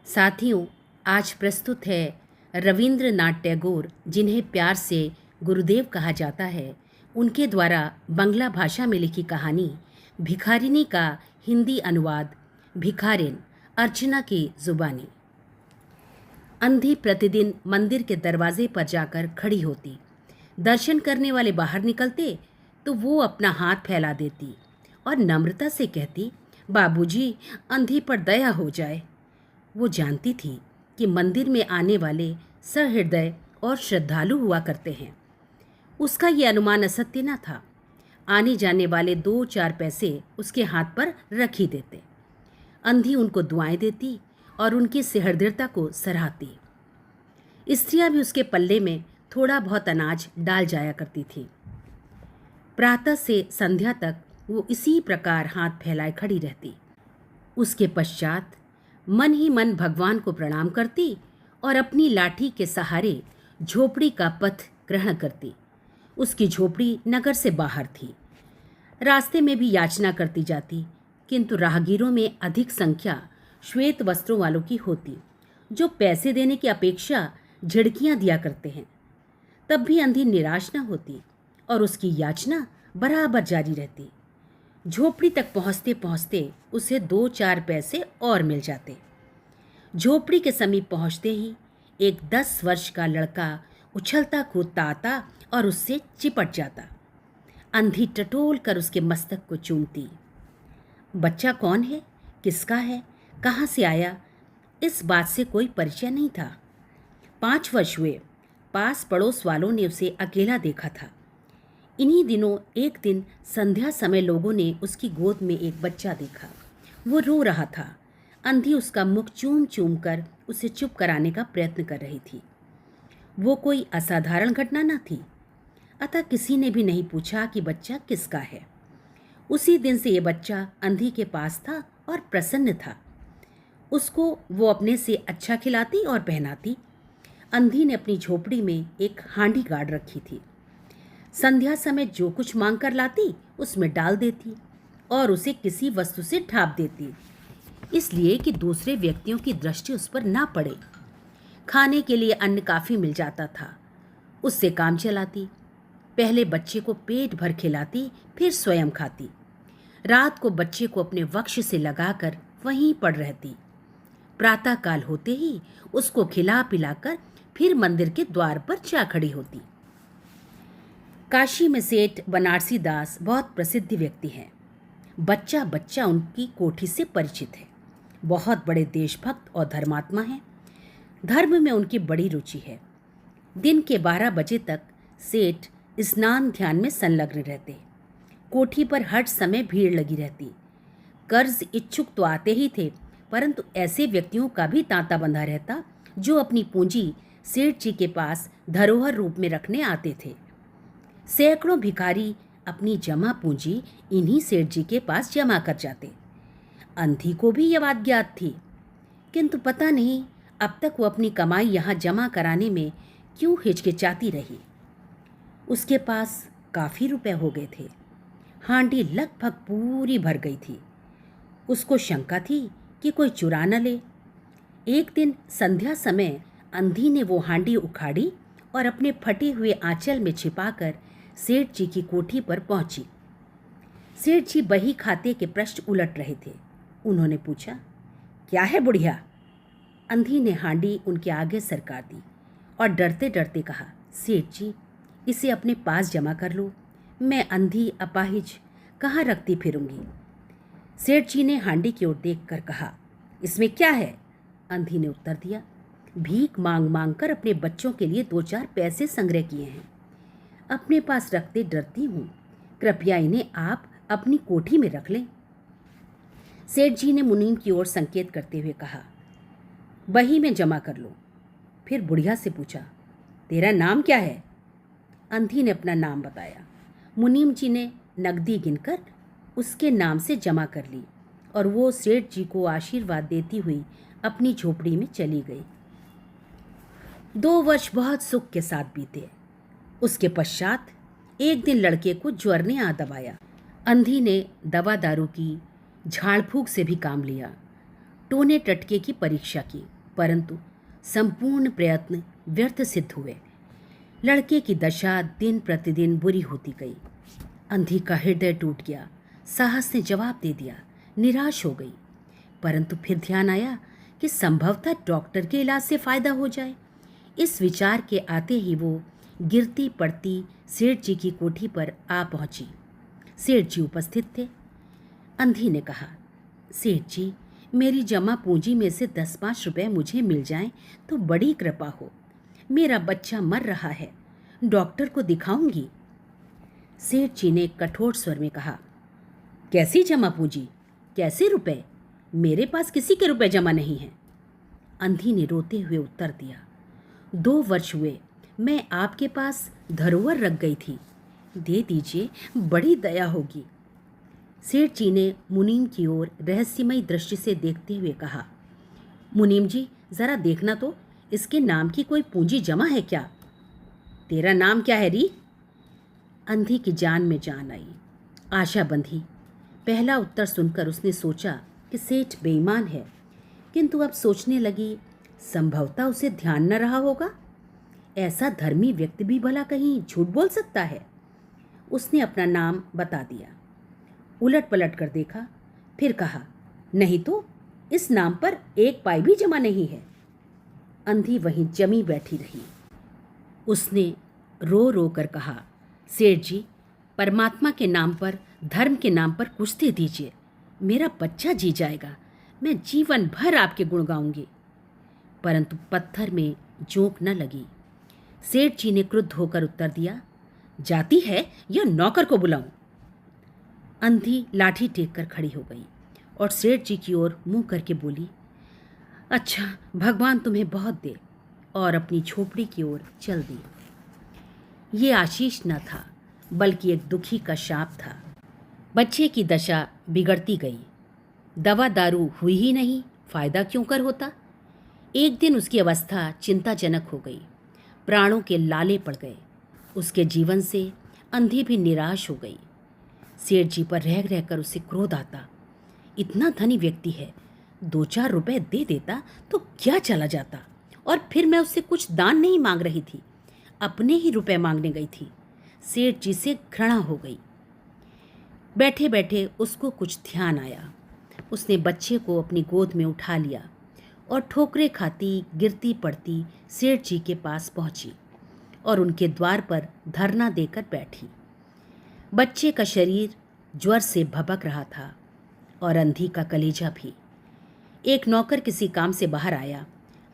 साथियों, आज प्रस्तुत है रविंद्रनाथ टैगोर, जिन्हें प्यार से गुरुदेव कहा जाता है, उनके द्वारा बांग्ला भाषा में लिखी कहानी भिखारिनी का हिंदी अनुवाद भिखारिन, अर्चना की जुबानी। अंधी प्रतिदिन मंदिर के दरवाजे पर जाकर खड़ी होती। दर्शन करने वाले बाहर निकलते तो वो अपना हाथ फैला देती और नम्रता से कहती, बाबूजी, अंधी पर दया हो जाए। वो जानती थी कि मंदिर में आने वाले सहृदय और श्रद्धालु हुआ करते हैं। उसका ये अनुमान असत्य न था। आने जाने वाले 2-4 पैसे उसके हाथ पर रख ही देते। अंधी उनको दुआएं देती और उनकी सहृदयता को सराहती। स्त्रियां भी उसके पल्ले में थोड़ा बहुत अनाज डाल जाया करती थी। प्रातः से संध्या तक वो इसी प्रकार हाथ फैलाए खड़ी रहती। उसके पश्चात मन ही मन भगवान को प्रणाम करती और अपनी लाठी के सहारे झोपड़ी का पथ ग्रहण करती। उसकी झोपड़ी नगर से बाहर थी। रास्ते में भी याचना करती जाती, किंतु राहगीरों में अधिक संख्या श्वेत वस्त्रों वालों की होती, जो पैसे देने की अपेक्षा झिड़कियां दिया करते हैं। तब भी अंधी निराश न होती और उसकी याचना बराबर जारी रहती। झोपड़ी तक पहुँचते पहुँचते उसे 2-4 पैसे और मिल जाते। झोपड़ी के समीप पहुँचते ही एक 10 वर्ष का लड़का उछलता कूदता आता और उससे चिपट जाता। अंधी टटोल कर उसके मस्तक को चूमती। बच्चा कौन है, किसका है, कहाँ से आया, इस बात से कोई परिचय नहीं था। 5 वर्ष हुए। पास पड़ोस वालों ने उसे अकेला देखा था। इन्हीं दिनों एक दिन संध्या समय लोगों ने उसकी गोद में एक बच्चा देखा। वो रो रहा था। अंधी उसका मुख चूम चूम कर उसे चुप कराने का प्रयत्न कर रही थी। वो कोई असाधारण घटना न थी, अतः किसी ने भी नहीं पूछा कि बच्चा किसका है। उसी दिन से ये बच्चा अंधी के पास था और प्रसन्न था। उसको वो अपने से अच्छा खिलाती और पहनाती। अंधी ने अपनी झोपड़ी में एक हांडी गाड़ रखी थी। संध्या समय जो कुछ मांग कर लाती उसमें डाल देती और उसे किसी वस्तु से ढाँप देती, इसलिए कि दूसरे व्यक्तियों की दृष्टि उस पर ना पड़े। खाने के लिए अन्न काफ़ी मिल जाता था। उससे काम चलाती। पहले बच्चे को पेट भर खिलाती, फिर स्वयं खाती। रात को बच्चे को अपने वक्ष से लगाकर वहीं पड़ रहती। प्रातःकाल होते ही उसको खिला पिलाकर फिर मंदिर के द्वार पर जा खड़ी होती। काशी में सेठ बनारसी दास बहुत प्रसिद्ध व्यक्ति हैं। बच्चा बच्चा उनकी कोठी से परिचित है। बहुत बड़े देशभक्त और धर्मात्मा हैं। धर्म में उनकी बड़ी रुचि है। दिन के 12 बजे तक सेठ स्नान ध्यान में संलग्न रहते। कोठी पर हर समय भीड़ लगी रहती। कर्ज इच्छुक तो आते ही थे, परंतु ऐसे व्यक्तियों का भी तांता बंधा रहता जो अपनी पूंजी सेठ जी के पास धरोहर रूप में रखने आते थे। सैकड़ों भिखारी अपनी जमा पूंजी इन्हीं सेठ जी के पास जमा कर जाते। अंधी को भी यह बात ज्ञात थी, किंतु पता नहीं अब तक वो अपनी कमाई यहाँ जमा कराने में क्यों हिचकिचाती रही। उसके पास काफ़ी रुपए हो गए थे। हांडी लगभग पूरी भर गई थी। उसको शंका थी कि कोई चुरा न ले। एक दिन संध्या समय अंधी ने वो हांडी उखाड़ी और अपने फटे हुए आंचल में छिपाकर सेठ जी की कोठी पर पहुंची। सेठ जी बही खाते के पृष्ठ उलट रहे थे। उन्होंने पूछा, क्या है बुढ़िया? अंधी ने हांडी उनके आगे सरका दी और डरते डरते कहा, सेठ जी, इसे अपने पास जमा कर लो। मैं अंधी अपाहिज कहाँ रखती फिरूंगी। सेठ जी ने हांडी की ओर देखकर कहा, इसमें क्या है? अंधी ने उत्तर दिया, भीख मांग मांग कर अपने बच्चों के लिए 2-4 पैसे संग्रह किए हैं। अपने पास रखते डरती हूँ। कृपया इन्हें आप अपनी कोठी में रख लें। सेठ जी ने मुनीम की ओर संकेत करते हुए कहा, बही में जमा कर लो। फिर बुढ़िया से पूछा, तेरा नाम क्या है? अंधी ने अपना नाम बताया। मुनीम जी ने नकदी गिनकर उसके नाम से जमा कर ली और वो सेठ जी को आशीर्वाद देती हुई अपनी झोपड़ी में चली गई। 2 वर्ष बहुत सुख के साथ बीते। उसके पश्चात एक दिन लड़के को ज्वर ने आ दबाया। अंधी ने दवा दारू की, झाड़ फूक से भी काम लिया। टोने टटके की परीक्षा की, परंतु संपूर्ण प्रयत्न व्यर्थ सिद्ध हुए। लड़के की दशा दिन प्रतिदिन बुरी होती गई। अंधी का हृदय टूट गया। साहस ने जवाब दे दिया, निराश हो गई। परंतु फिर ध्यान आया कि संभवतः डॉक्टर के इलाज से फायदा हो जाए। इस विचार के आते ही वो गिरती पड़ती सेठ जी की कोठी पर आ पहुंची। सेठ जी उपस्थित थे। अंधी ने कहा, सेठ जी, मेरी जमा पूंजी में से 10-5 रुपए मुझे मिल जाएं तो बड़ी कृपा हो। मेरा बच्चा मर रहा है, डॉक्टर को दिखाऊंगी। सेठ जी ने कठोर स्वर में कहा, कैसी जमा पूंजी, कैसे रुपए? मेरे पास किसी के रुपए जमा नहीं हैं। अंधी ने रोते हुए उत्तर दिया, 2 वर्ष हुए मैं आपके पास धरोहर रख गई थी, दे दीजिए, बड़ी दया होगी। सेठ जी ने मुनीम की ओर रहस्यमयी दृष्टि से देखते हुए कहा, मुनीम जी, जरा देखना तो, इसके नाम की कोई पूंजी जमा है क्या? तेरा नाम क्या है री? अंधी की जान में जान आई। आशा बंधी। पहला उत्तर सुनकर उसने सोचा कि सेठ बेईमान है, किंतु अब सोचने लगी संभवतः उसे ध्यान न रहा होगा। ऐसा धर्मी व्यक्ति भी भला कहीं झूठ बोल सकता है। उसने अपना नाम बता दिया। उलट पलट कर देखा, फिर कहा, नहीं तो इस नाम पर 1 पाई भी जमा नहीं है। अंधी वहीं जमी बैठी रही। उसने रो रो कर कहा, सेठ जी, परमात्मा के नाम पर, धर्म के नाम पर कुछ दे दीजिए, मेरा बच्चा जी जाएगा, मैं जीवन भर आपके गुण गाऊंगी। परंतु पत्थर में जोंक न लगी। सेठ जी ने क्रुद्ध होकर उत्तर दिया, जाती है या नौकर को बुलाऊं? अंधी लाठी टेक कर खड़ी हो गई और सेठ जी की ओर मुंह करके बोली, अच्छा, भगवान तुम्हें बहुत दे, और अपनी झोपड़ी की ओर चल दी। ये आशीष न था, बल्कि एक दुखी का शाप था। बच्चे की दशा बिगड़ती गई। दवा दारू हुई ही नहीं, फायदा क्यों कर होता। एक दिन उसकी अवस्था चिंताजनक हो गई। प्राणों के लाले पड़ गए। उसके जीवन से अंधी भी निराश हो गई। सेठ जी पर रह रहकर उसे क्रोध आता। इतना धनी व्यक्ति है, 2-4 रुपए दे देता तो क्या चला जाता, और फिर मैं उससे कुछ दान नहीं मांग रही थी, अपने ही रुपए मांगने गई थी। सेठ जी से घृणा हो गई। बैठे बैठे उसको कुछ ध्यान आया। उसने बच्चे को अपनी गोद में उठा लिया और ठोकरें खाती गिरती पड़ती सेठ जी के पास पहुंची और उनके द्वार पर धरना देकर बैठी। बच्चे का शरीर ज्वर से भभक रहा था और अंधी का कलेजा भी। एक नौकर किसी काम से बाहर आया।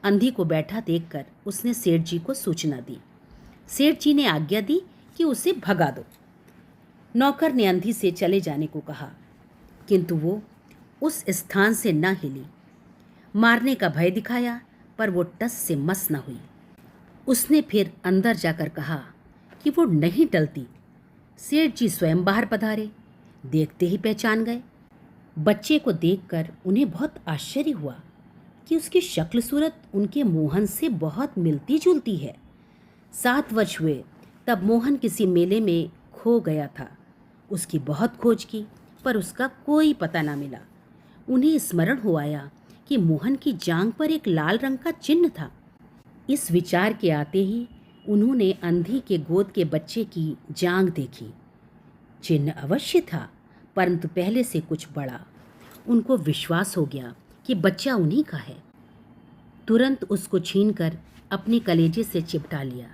अंधी को बैठा देखकर उसने सेठ जी को सूचना दी। सेठ जी ने आज्ञा दी कि उसे भगा दो। नौकर ने अंधी से चले जाने को कहा, किंतु वो उस स्थान से न हिली। मारने का भय दिखाया, पर वो टस से मस न हुई। उसने फिर अंदर जाकर कहा कि वो नहीं टलती। सेठ जी स्वयं बाहर पधारे, देखते ही पहचान गए। बच्चे को देखकर उन्हें बहुत आश्चर्य हुआ कि उसकी शक्ल सूरत उनके मोहन से बहुत मिलती जुलती है। 7 वर्ष हुए तब मोहन किसी मेले में खो गया था। उसकी बहुत खोज की, पर उसका कोई पता ना मिला। उन्हें स्मरण हो आया कि मोहन की जांघ पर एक लाल रंग का चिन्ह था। इस विचार के आते ही उन्होंने अंधी के गोद के बच्चे की जांघ देखी। चिन्ह अवश्य था, परंतु पहले से कुछ बड़ा। उनको विश्वास हो गया कि बच्चा उन्हीं का है। तुरंत उसको छीनकर अपने कलेजे से चिपटा लिया।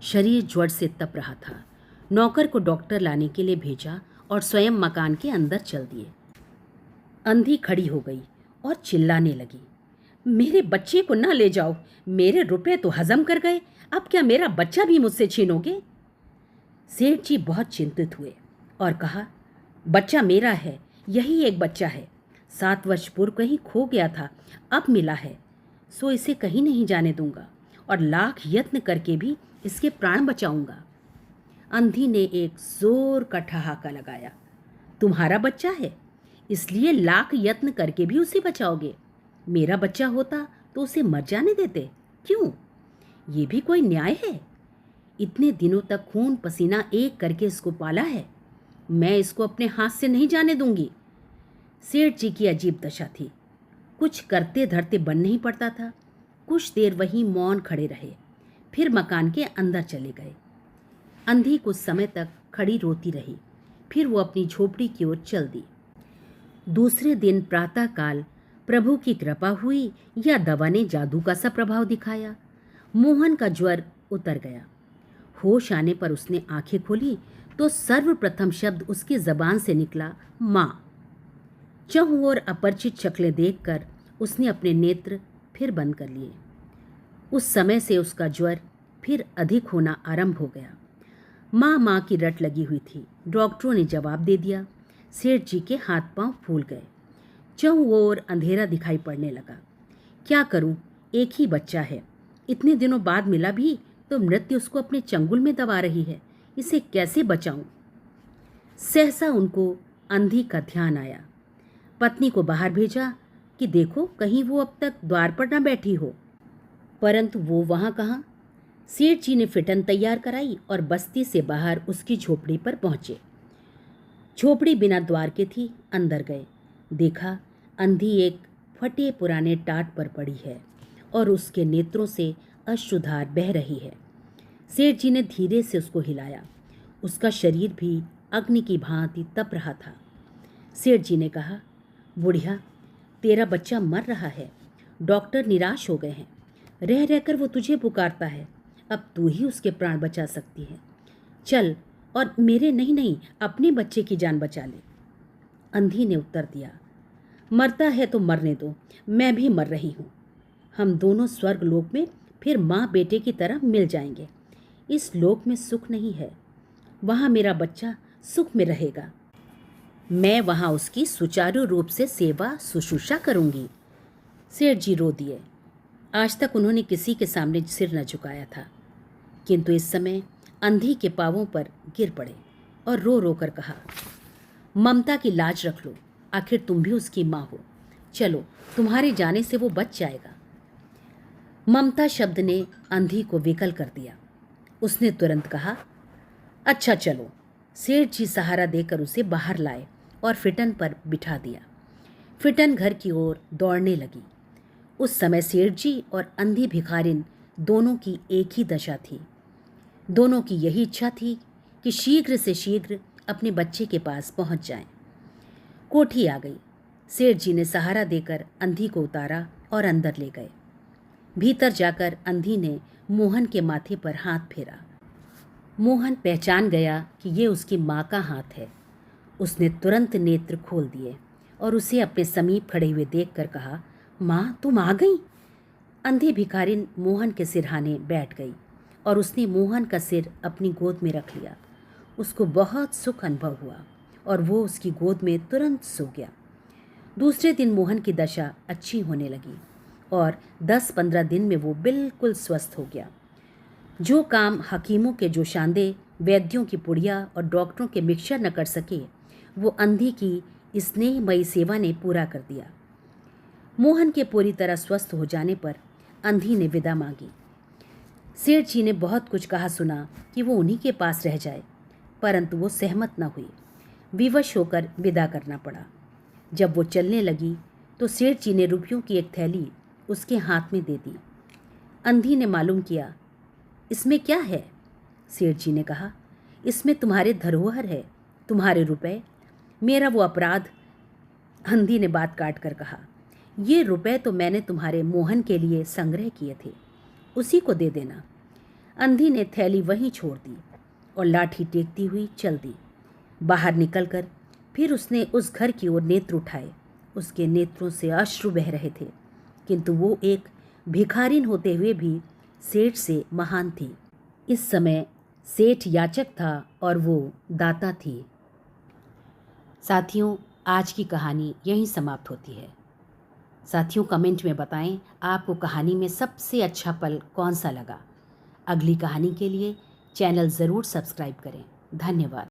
शरीर ज्वर से तप रहा था। नौकर को डॉक्टर लाने के लिए भेजा और स्वयं मकान के अंदर चल दिए। अंधी खड़ी हो गई और चिल्लाने लगी, मेरे बच्चे को ना ले जाओ, मेरे रुपए तो हजम कर गए, अब क्या मेरा बच्चा भी मुझसे छीनोगे? सेठ जी बहुत चिंतित हुए और कहा, बच्चा मेरा है, यही एक बच्चा है। 7 वर्ष पूर्व कहीं खो गया था, अब मिला है, सो इसे कहीं नहीं जाने दूंगा और लाख यत्न करके भी इसके प्राण बचाऊंगा। अंधी ने एक जोर का ठहाका लगाया, तुम्हारा बच्चा है, इसलिए लाख यत्न करके भी उसे बचाओगे? मेरा बच्चा होता तो उसे मर जाने देते, क्यों? ये भी कोई न्याय है? इतने दिनों तक खून पसीना एक करके इसको पाला है, मैं इसको अपने हाथ से नहीं जाने दूंगी। सेठ जी की अजीब दशा थी। कुछ करते धरते बन नहीं पड़ता था। कुछ देर वहीं मौन खड़े रहे, फिर मकान के अंदर चले गए। अंधी कुछ समय तक खड़ी रोती रही, फिर वो अपनी झोपड़ी की ओर चल दी। दूसरे दिन प्रातःकाल प्रभु की कृपा हुई या दवा ने जादू का सा प्रभाव दिखाया, मोहन का ज्वर उतर गया। होश आने पर उसने आंखें खोली तो सर्वप्रथम शब्द उसकी जबान से निकला, माँ। चहुं ओर अपरिचित शक्लें देखकर उसने अपने नेत्र फिर बंद कर लिए। उस समय से उसका ज्वर फिर अधिक होना आरंभ हो गया। माँ माँ की रट लगी हुई थी। डॉक्टरों ने जवाब दे दिया। सेठ जी के हाथ पांव फूल गए। चहुं ओर अंधेरा दिखाई पड़ने लगा। क्या करूं, एक ही बच्चा है, इतने दिनों बाद मिला भी तो मृत्यु उसको अपने चंगुल में दबा रही है, इसे कैसे बचाऊं? सहसा उनको अंधी का ध्यान आया। पत्नी को बाहर भेजा कि देखो कहीं वो अब तक द्वार पर न बैठी हो, परंतु वो वहां कहाँ। सेठ जी ने फिटन तैयार कराई और बस्ती से बाहर उसकी झोपड़ी पर पहुंचे। झोपड़ी बिना द्वार के थी। अंदर गए, देखा अंधी एक फटे पुराने टाट पर पड़ी है और उसके नेत्रों से अश्रुधार बह रही है। सेठ जी ने धीरे से उसको हिलाया। उसका शरीर भी अग्नि की भांति तप रहा था। सेठ जी ने कहा, बुढ़िया, तेरा बच्चा मर रहा है, डॉक्टर निराश हो गए हैं, रह रहकर वो तुझे पुकारता है, अब तू ही उसके प्राण बचा सकती है, चल और मेरे नहीं अपने बच्चे की जान बचा ले। अंधी ने उत्तर दिया, मरता है तो मरने दो, मैं भी मर रही हूँ, हम दोनों स्वर्ग लोक में फिर माँ बेटे की तरह मिल जाएंगे। इस लोक में सुख नहीं है, वहाँ मेरा बच्चा सुख में रहेगा, मैं वहाँ उसकी सुचारू रूप से सेवा शुश्रूषा करूँगी। सेठ जी रो दिए। आज तक उन्होंने किसी के सामने सिर न झुकाया था, किंतु इस समय अंधी के पांवों पर गिर पड़े और रो रो कर कहा, ममता की लाज रख लो, आखिर तुम भी उसकी माँ हो, चलो तुम्हारे जाने से वो बच जाएगा। ममता शब्द ने अंधी को विकल कर दिया। उसने तुरंत कहा, अच्छा चलो। सेठ जी सहारा देकर उसे बाहर लाए और फिटन पर बिठा दिया। फिटन घर की ओर दौड़ने लगी। उस समय सेठ जी और अंधी भिखारिन दोनों की एक ही दशा थी। दोनों की यही इच्छा थी कि शीघ्र से शीघ्र अपने बच्चे के पास पहुंच जाएं। कोठी आ गई। सेठ जी ने सहारा देकर अंधी को उतारा और अंदर ले गए। भीतर जाकर अंधी ने मोहन के माथे पर हाथ फेरा। मोहन पहचान गया कि ये उसकी माँ का हाथ है। उसने तुरंत नेत्र खोल दिए और उसे अपने समीप खड़े हुए देखकर कहा, माँ तुम आ गई। अंधी भिखारिन मोहन के सिरहाने बैठ गई और उसने मोहन का सिर अपनी गोद में रख लिया। उसको बहुत सुख अनुभव हुआ और वो उसकी गोद में तुरंत सो गया। दूसरे दिन मोहन की दशा अच्छी होने लगी और 10-15 दिन में वो बिल्कुल स्वस्थ हो गया। जो काम हकीमों के जोशांदे, वैद्यों की पुड़िया और डॉक्टरों के मिक्सचर न कर सके, वो अंधी की स्नेहमयी सेवा ने पूरा कर दिया। मोहन के पूरी तरह स्वस्थ हो जाने पर अंधी ने विदा मांगी। सेठ जी ने बहुत कुछ कहा सुना कि वो उन्हीं के पास रह जाए, परंतु वो सहमत न हुई। विवश होकर विदा करना पड़ा। जब वो चलने लगी तो सेठ जी ने रुपयों की एक थैली उसके हाथ में दे दी। अंधी ने मालूम किया, इसमें क्या है? सेठ जी ने कहा, इसमें तुम्हारे धरोहर है, तुम्हारे रुपए, मेरा वो अपराध। अंधी ने बात काट कर कहा, ये रुपए तो मैंने तुम्हारे मोहन के लिए संग्रह किए थे, उसी को दे देना। अंधी ने थैली वहीं छोड़ दी और लाठी टेकती हुई चल दी। बाहर निकलकर फिर उसने उस घर की ओर नेत्र उठाए। उसके नेत्रों से अश्रु बह रहे थे, किंतु वो एक भिखारिन होते हुए भी सेठ से महान थी। इस समय सेठ याचक था और वो दाता थी। साथियों, आज की कहानी यहीं समाप्त होती है। साथियों, कमेंट में बताएं आपको कहानी में सबसे अच्छा पल कौन सा लगा। अगली कहानी के लिए चैनल ज़रूर सब्सक्राइब करें। धन्यवाद।